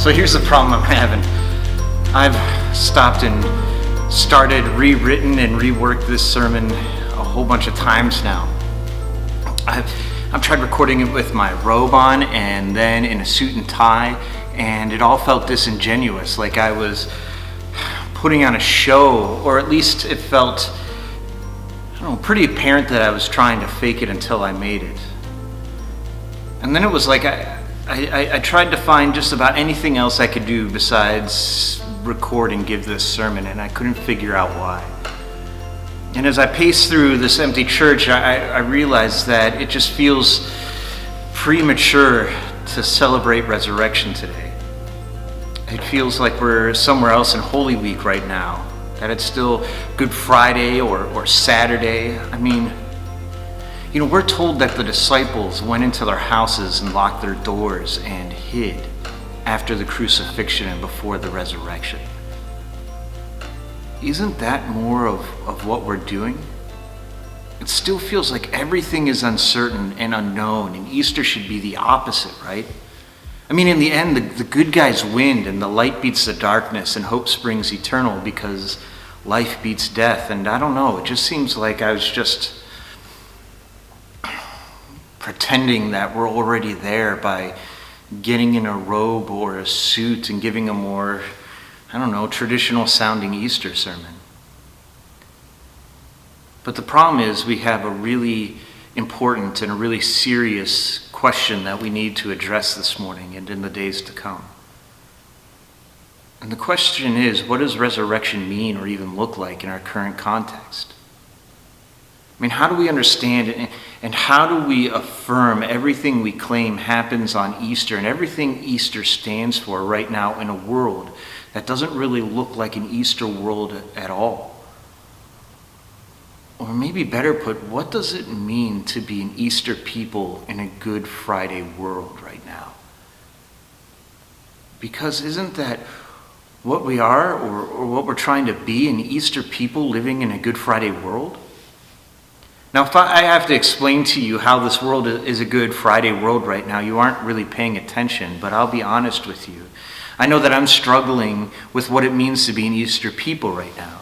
So here's the problem I'm having. I've stopped and started, rewritten and reworked this sermon a whole bunch of times now. I've tried recording it with my robe on and then in a suit and tie, and it all felt disingenuous, like I was putting on a show, or at least it felt, pretty apparent that I was trying to fake it until I made it. And then it was like I tried to find just about anything else I could do besides record and give this sermon, and I couldn't figure out why. And as I paced through this empty church, I realized that it just feels premature to celebrate resurrection today. It feels like we're somewhere else in Holy Week right now, that it's still Good Friday or Saturday. We're told that the disciples went into their houses and locked their doors and hid after the crucifixion and before the resurrection. Isn't that more of what we're doing? It still feels like everything is uncertain and unknown, and Easter should be the opposite, right? In the end, the good guys win, and the light beats the darkness, and hope springs eternal because life beats death. And I don't know, it just seems like I was just pretending that we're already there by getting in a robe or a suit and giving a more, traditional sounding Easter sermon. But the problem is we have a really important and a really serious question that we need to address this morning and in the days to come. And the question is, what does resurrection mean or even look like in our current context? How do we understand it, and how do we affirm everything we claim happens on Easter and everything Easter stands for right now in a world that doesn't really look like an Easter world at all? Or maybe better put, what does it mean to be an Easter people in a Good Friday world right now? Because isn't that what we are, or what we're trying to be, an Easter people living in a Good Friday world? Now, if I have to explain to you how this world is a Good Friday world right now, you aren't really paying attention, but I'll be honest with you. I know that I'm struggling with what it means to be an Easter people right now.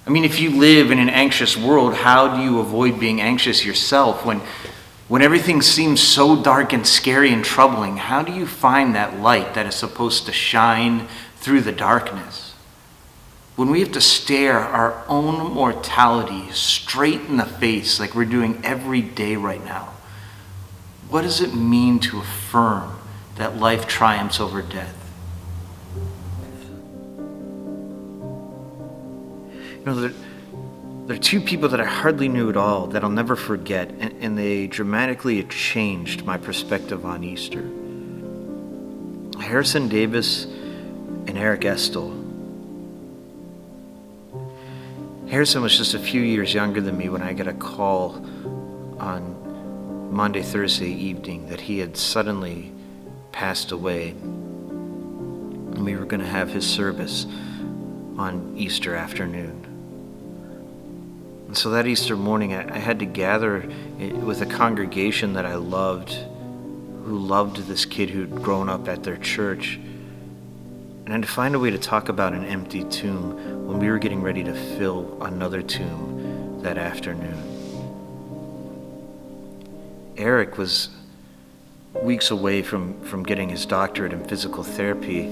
If you live in an anxious world, how do you avoid being anxious yourself? When everything seems so dark and scary and troubling, how do you find that light that is supposed to shine through the darkness? When we have to stare our own mortality straight in the face like we're doing every day right now, what does it mean to affirm that life triumphs over death? There are two people that I hardly knew at all that I'll never forget, and they dramatically changed my perspective on Easter. Harrison Davis and Eric Estel. Harrison was just a few years younger than me when I got a call on Monday, Thursday evening that he had suddenly passed away. And we were going to have his service on Easter afternoon. And so that Easter morning, I had to gather with a congregation that I loved, who loved this kid who'd grown up at their church. And I had to find a way to talk about an empty tomb when we were getting ready to fill another tomb that afternoon. Eric was weeks away from getting his doctorate in physical therapy.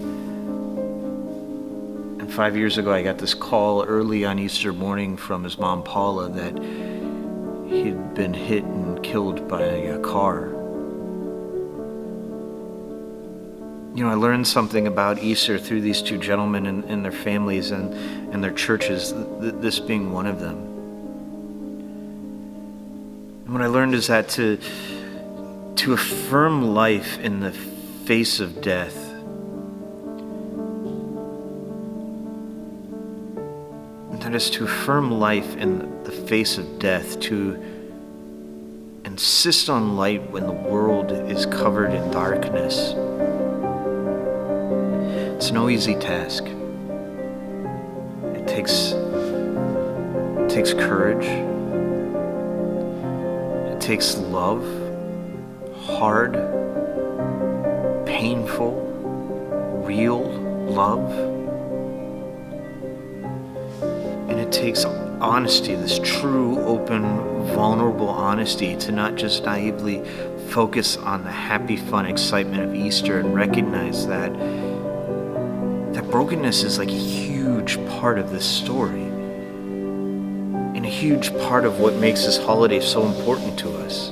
And 5 years ago, I got this call early on Easter morning from his mom, Paula, that he'd been hit and killed by a car. I learned something about Easter through these two gentlemen and their families and their churches, this being one of them. And what I learned is that to affirm life in the face of death, that is to affirm life in the face of death, to insist on light when the world is covered in darkness. It's no easy task. It takes courage. It takes love, hard, painful, real love. And it takes honesty, this true, open, vulnerable honesty, to not just naively focus on the happy, fun excitement of Easter and recognize that brokenness is like a huge part of this story and a huge part of what makes this holiday so important to us.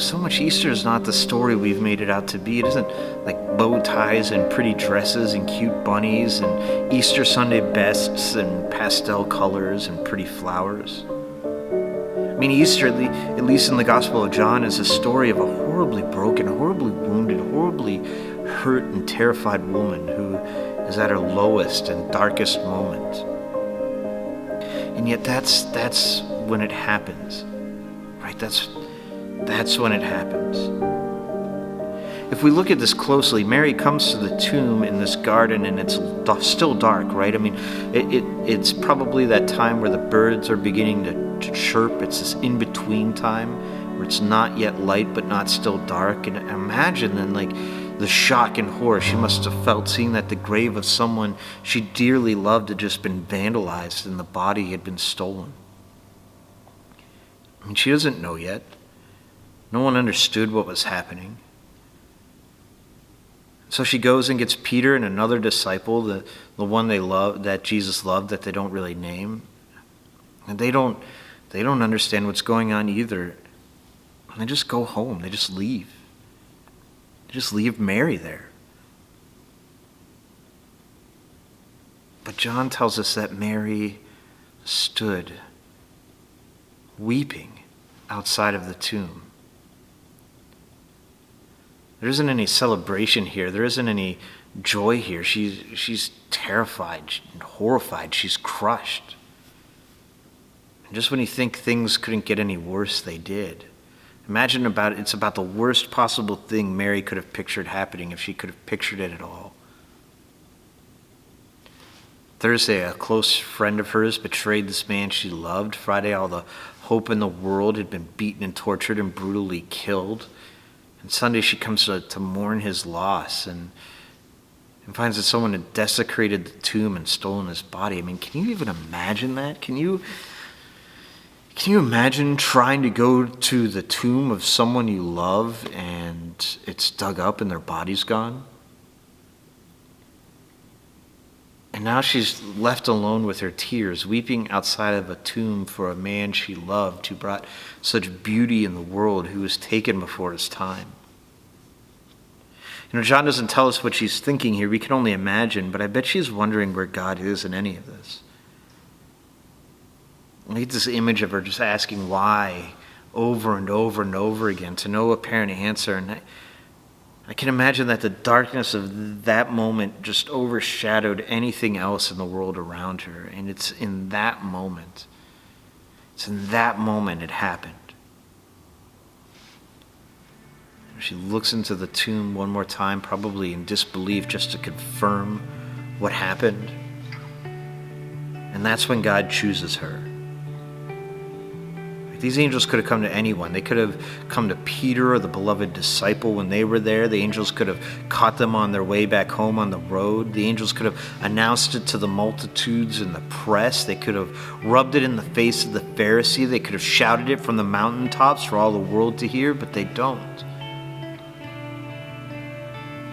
So much Easter is not the story we've made it out to be. It isn't like bow ties and pretty dresses and cute bunnies and Easter Sunday bests and pastel colors and pretty flowers. I mean, Easter, at least in the Gospel of John, is a story of a horribly broken, horribly wounded, horribly hurt and terrified woman who is at her lowest and darkest moment. And yet that's when it happens, right? That's when it happens. If we look at this closely, Mary comes to the tomb in this garden and it's still dark, right? I mean, it's probably that time where the birds are beginning to chirp. It's this in-between time where it's not yet light but not still dark. And imagine then like the shock and horror she must have felt seeing that the grave of someone she dearly loved had just been vandalized and the body had been stolen. I mean, she doesn't know yet. No one understood what was happening. So she goes and gets Peter and another disciple, the one they love, that Jesus loved, that they don't really name. And they don't understand what's going on either. And they just go home. They just leave. They just leave Mary there. But John tells us that Mary stood weeping outside of the tomb. There isn't any celebration here. There isn't any joy here. She's terrified and horrified. She's crushed. And just when you think things couldn't get any worse, they did. Imagine it's about the worst possible thing Mary could have pictured happening, if she could have pictured it at all. Thursday, a close friend of hers betrayed this man she loved. Friday, all the hope in the world had been beaten and tortured and brutally killed. And Sunday, she comes to mourn his loss and finds that someone had desecrated the tomb and stolen his body. I mean, can you even imagine that? Can you imagine trying to go to the tomb of someone you love and it's dug up and their body's gone? And now she's left alone with her tears, weeping outside of a tomb for a man she loved who brought such beauty in the world, who was taken before his time. You know, John doesn't tell us what she's thinking here. We can only imagine, but I bet she's wondering where God is in any of this. I get this image of her just asking why over and over and over again to no apparent answer. And I can imagine that the darkness of that moment just overshadowed anything else in the world around her. And it's in that moment it happened. She looks into the tomb one more time, probably in disbelief, just to confirm what happened. And that's when God chooses her. These angels could have come to anyone. They could have come to Peter or the beloved disciple when they were there. The angels could have caught them on their way back home on the road. The angels could have announced it to the multitudes in the press. They could have rubbed it in the face of the Pharisee. They could have shouted it from the mountaintops for all the world to hear, but they don't.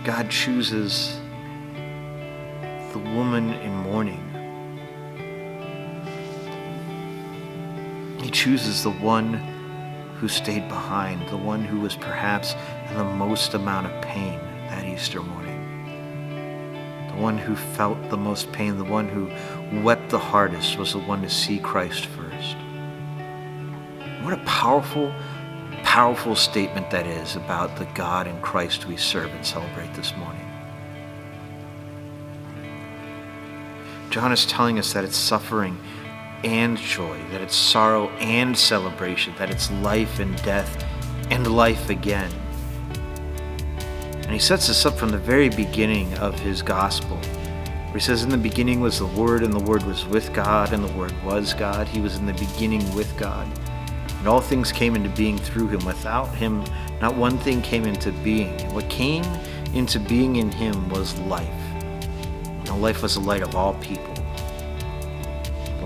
God chooses the woman in mourning. He chooses the one who stayed behind, the one who was perhaps in the most amount of pain that Easter morning. The one who felt the most pain, the one who wept the hardest, was the one to see Christ first. What a powerful, powerful statement that is about the God and Christ we serve and celebrate this morning. John is telling us that it's suffering and joy, that it's sorrow and celebration, that it's life and death and life again. And he sets this up from the very beginning of his gospel, where he says, in the beginning was the Word, and the Word was with God, and the Word was God. He was in the beginning with God. And all things came into being through him. Without him, not one thing came into being. And what came into being in him was life. And the life was the light of all people.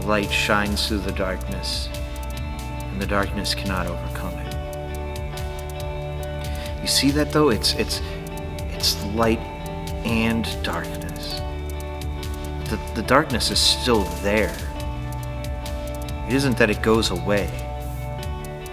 The light shines through the darkness, and the darkness cannot overcome it. You see that though? It's light and darkness. The darkness is still there. It isn't that it goes away.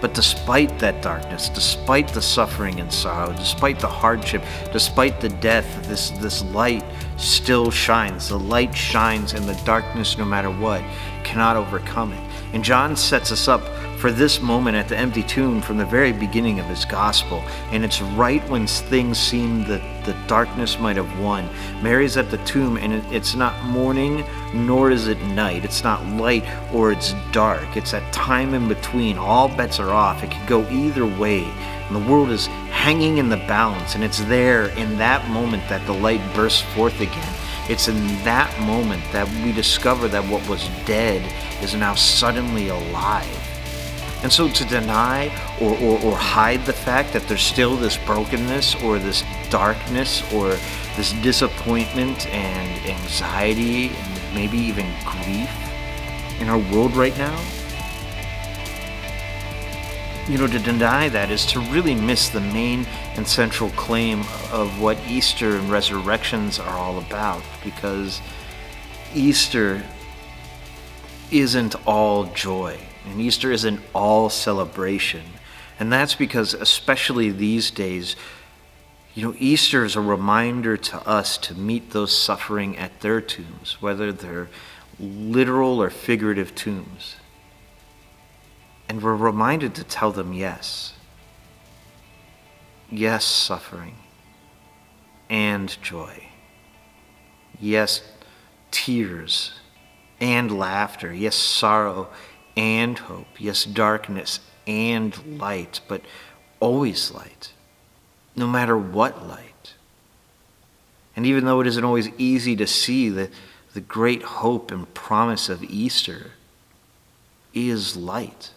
But despite that darkness, despite the suffering and sorrow, despite the hardship, despite the death, this light still shines. The light shines, and the darkness, no matter what, cannot overcome it. And John sets us up for this moment at the empty tomb from the very beginning of his gospel. And it's right when things seem that the darkness might have won. Mary's at the tomb, and it's not morning, nor is it night. It's not light or it's dark. It's that time in between. All bets are off. It could go either way. And the world is hanging in the balance, and it's there in that moment that the light bursts forth again. It's in that moment that we discover that what was dead is now suddenly alive. And so to deny or hide the fact that there's still this brokenness or this darkness or this disappointment and anxiety and maybe even grief in our world right now, to deny that is to really miss the main and central claim of what Easter and resurrections are all about, because Easter isn't all joy, and Easter isn't all celebration. And that's because, especially these days, Easter is a reminder to us to meet those suffering at their tombs, whether they're literal or figurative tombs. And we're reminded to tell them yes. Yes, suffering and joy. Yes, tears and laughter. Yes, sorrow and hope. Yes, darkness and light, but always light, no matter what light. And even though it isn't always easy to see, the great hope and promise of Easter is light.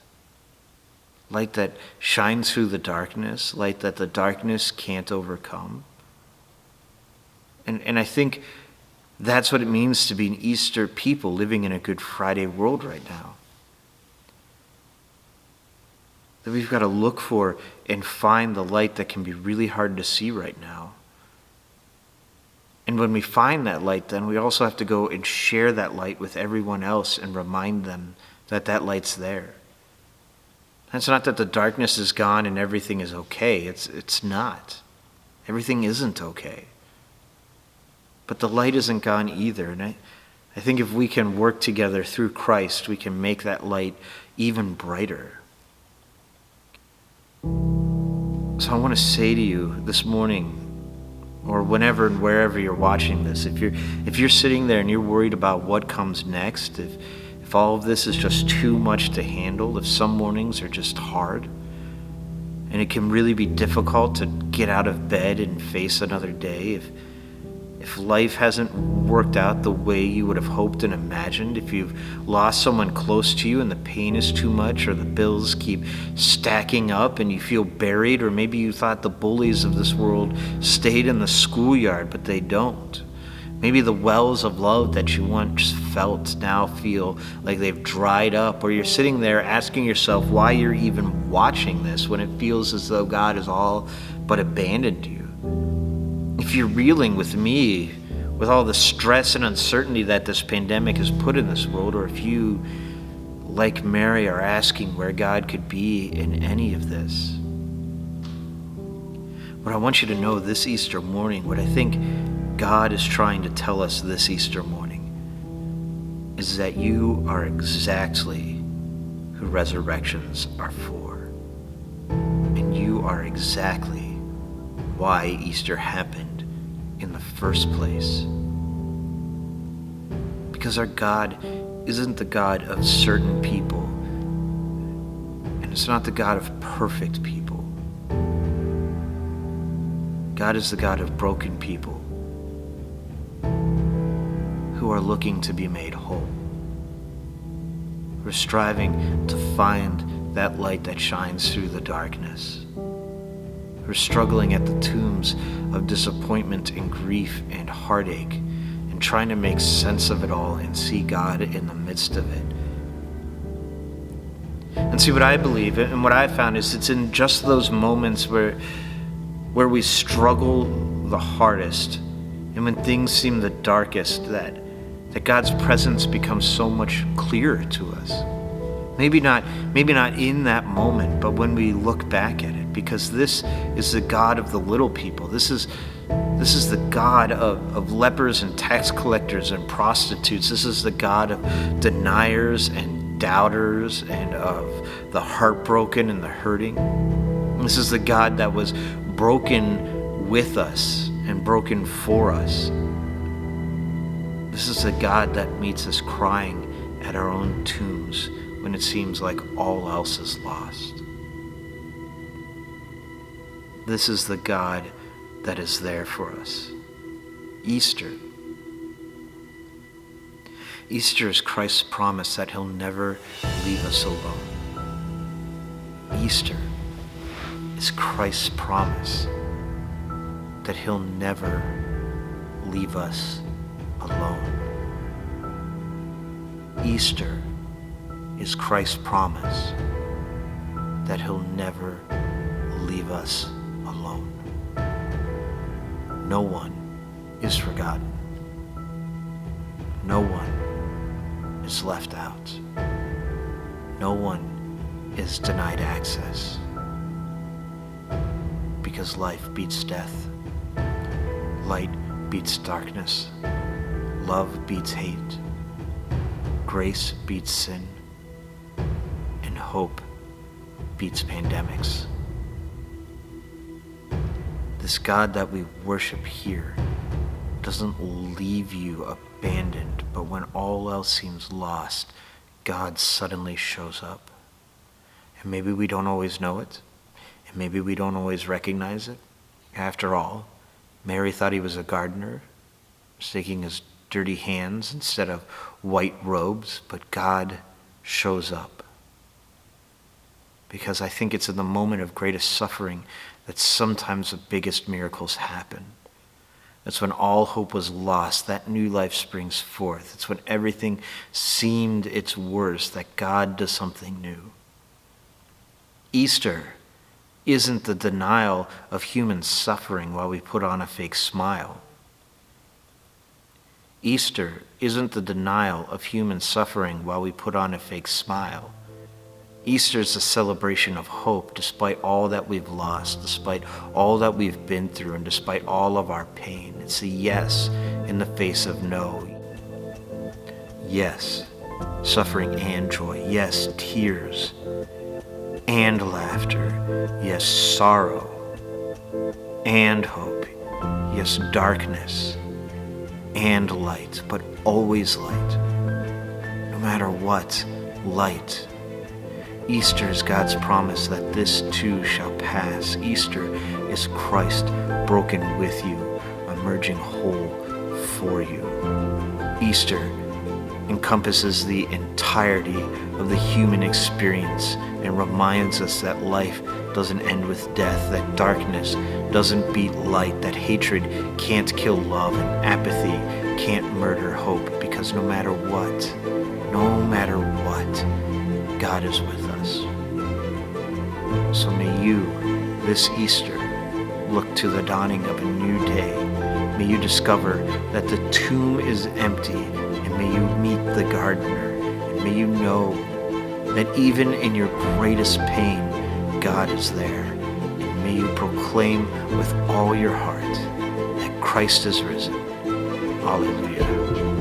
Light that shines through the darkness, light that the darkness can't overcome. And I think that's what it means to be an Easter people living in a Good Friday world right now. That we've got to look for and find the light that can be really hard to see right now. And when we find that light, then we also have to go and share that light with everyone else and remind them that that light's there. It's not that the darkness is gone and everything is okay. It's not. Everything isn't okay. But the light isn't gone either. And I think if we can work together through Christ, we can make that light even brighter. So I want to say to you this morning, or whenever and wherever you're watching this, if you're sitting there and you're worried about what comes next, if all of this is just too much to handle, if some mornings are just hard, and it can really be difficult to get out of bed and face another day, if life hasn't worked out the way you would have hoped and imagined, if you've lost someone close to you and the pain is too much, or the bills keep stacking up and you feel buried, or maybe you thought the bullies of this world stayed in the schoolyard, but they don't. Maybe the wells of love that you once felt now feel like they've dried up, or you're sitting there asking yourself why you're even watching this when it feels as though God has all but abandoned you. If you're reeling with me, with all the stress and uncertainty that this pandemic has put in this world, or if you, like Mary, are asking where God could be in any of this, what I want you to know this Easter morning, what I think God is trying to tell us this Easter morning, is that you are exactly who resurrections are for. And you are exactly why Easter happened in the first place. Because our God isn't the God of certain people, and it's not the God of perfect people. God is the God of broken people who are looking to be made whole. We're striving to find that light that shines through the darkness. We're struggling at the tombs of disappointment and grief and heartache, and trying to make sense of it all and see God in the midst of it. And see, what I believe and what I've found is it's in just those moments where we struggle the hardest and when things seem the darkest that God's presence becomes so much clearer to us. Maybe not in that moment, but when we look back at it, because this is the God of the little people. This is the God of lepers and tax collectors and prostitutes. This is the God of deniers and doubters and of the heartbroken and the hurting. This is the God that was broken with us and broken for us. This is the God that meets us crying at our own tombs when it seems like all else is lost. This is the God that is there for us. Easter. Easter is Christ's promise that he'll never leave us alone. Easter is Christ's promise that he'll never leave us alone. Easter is Christ's promise that he'll never leave us alone. No one is forgotten. No one is left out. No one is denied access. Because life beats death. Light beats darkness. Love beats hate. Grace beats sin. And hope beats pandemics. This God that we worship here doesn't leave you abandoned, but when all else seems lost, God suddenly shows up. And maybe we don't always know it, and maybe we don't always recognize it. After all, Mary thought he was a gardener, shaking his dirty hands instead of white robes, but God shows up. Because I think it's in the moment of greatest suffering that sometimes the biggest miracles happen. It's when all hope was lost, that new life springs forth. It's when everything seemed its worst that God does something new. Easter isn't the denial of human suffering while we put on a fake smile. Easter isn't the denial of human suffering while we put on a fake smile. Easter is a celebration of hope despite all that we've lost, despite all that we've been through, and despite all of our pain. It's a yes in the face of no. Yes, suffering and joy. Yes, tears and laughter. Yes, sorrow and hope. Yes, darkness and light, but always light. No matter what, light. Easter is God's promise that this too shall pass. Easter is Christ broken with you, emerging whole for you. Easter encompasses the entirety of the human experience and reminds us that life doesn't end with death, that darkness doesn't beat light, that hatred can't kill love, and apathy can't murder hope, because no matter what, God is with us. So may you, this Easter, look to the dawning of a new day. May you discover that the tomb is empty, and may you meet the gardener, and may you know that even in your greatest pain, God is there. And may you proclaim with all your heart that Christ is risen. Hallelujah.